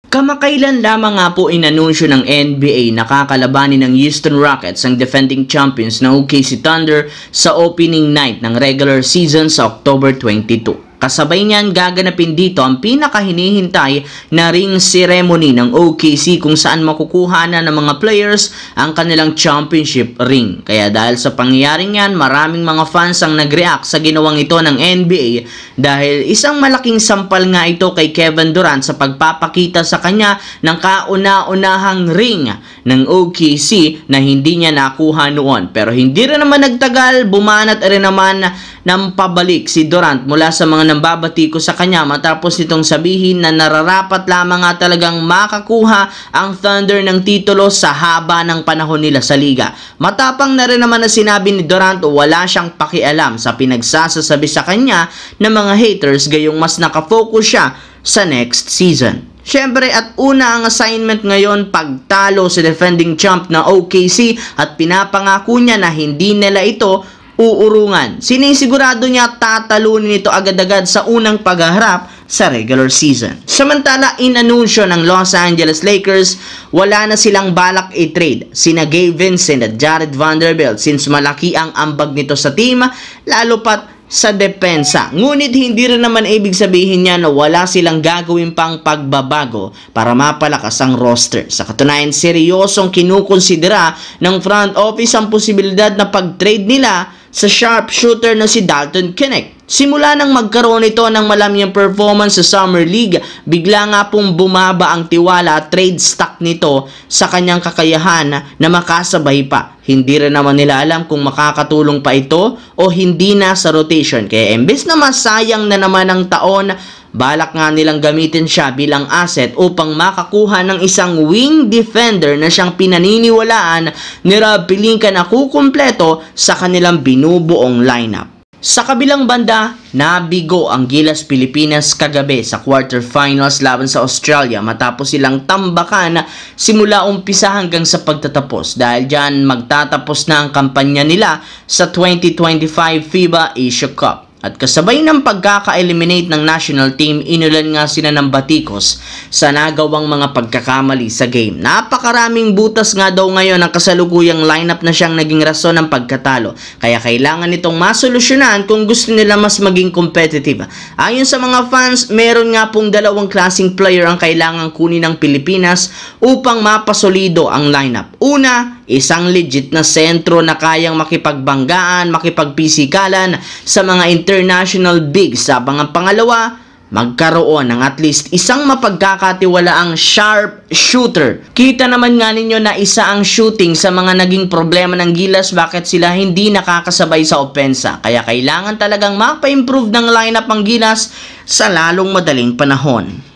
Kamakailan lamang nga po inanunsyo ng NBA na kakalabanin ng Houston Rockets ang defending champions na OKC Thunder sa opening night ng regular season sa October 22. Kasabay niyan, gaganapin dito ang pinakahinihintay na ring ceremony ng OKC kung saan makukuha na ng mga players ang kanilang championship ring. Kaya dahil sa pangyayaring yan, maraming mga fans ang nag-react sa ginawang ito ng NBA dahil isang malaking sampal nga ito kay Kevin Durant sa pagpapakita sa kanya ng kauna-unahang ring ng OKC na hindi niya nakuha noon. Pero hindi rin naman nagtagal, bumanat rin naman ng pabalik si Durant mula sa mga nambabati ko sa kanya matapos itong sabihin na nararapat lamang nga talagang makakuha ang Thunder ng titulo sa haba ng panahon nila sa liga. Matapang na rin naman na sinabi ni Durant wala siyang pakialam sa pinagsasasabi sa kanya ng mga haters gayong mas nakafocus siya sa next season. Siyempre at una ang assignment ngayon pagtalo sa defending champ na OKC at pinapangako niya na hindi nila ito uurungan. Sinisigurado niya tatalunin ito agad-agad sa unang paghaharap sa regular season. Samantala, inanunsyo ng Los Angeles Lakers, wala na silang balak i-trade sina Gabe Vincent at Jared Vanderbilt since malaki ang ambag nito sa team, lalo pat sa depensa. Ngunit hindi rin naman ibig sabihin niya na wala silang gagawin pang pagbabago para mapalakas ang roster. Sa katunayan, seryosong kinukonsidera ng front office ang posibilidad na pag-trade nila sa sharpshooter na si Dalton Knecht. Simula nang magkaroon ito ng malamang performance sa Summer League, bigla nga pong bumaba ang tiwala at trade stock nito sa kanyang kakayahan na makasabay pa. Hindi rin naman nila alam kung makakatulong pa ito o hindi na sa rotation. Kaya imbes na masayang na naman ang taon, balak nga nilang gamitin siya bilang asset upang makakuha ng isang wing defender na siyang pinaniniwalaan ni Rob Pelinka na kukumpleto sa kanilang binubuong lineup. Sa kabilang banda, nabigo ang Gilas Pilipinas kagabi sa quarterfinals laban sa Australia matapos silang tambakan simula umpisa hanggang sa pagtatapos. Dahil dyan magtatapos na ang kampanya nila sa 2025 FIBA Asia Cup. At kasabay ng pagkaka-eliminate ng national team, inulan nga sila ng batikos sa nagawang mga pagkakamali sa game. Napakaraming butas nga daw ngayon ang kasalukuyang lineup na siyang naging rason ng pagkatalo. Kaya kailangan itong masolusyonan kung gusto nila mas maging competitive. Ayon sa mga fans, meron nga pong dalawang klaseng player ang kailangan kunin ng Pilipinas upang mapasolido ang lineup. Una, isang legit na sentro na kayang makipagbanggaan, makipagpisikalan sa mga international bigs. Habang ang pangalawa, magkaroon ng at least isang mapagkakatiwalaang sharp shooter. Kita naman nga ninyo na isa ang shooting sa mga naging problema ng Gilas bakit sila hindi nakakasabay sa opensa. Kaya kailangan talagang mapa-improve ng lineup ang Gilas sa lalong madaling panahon.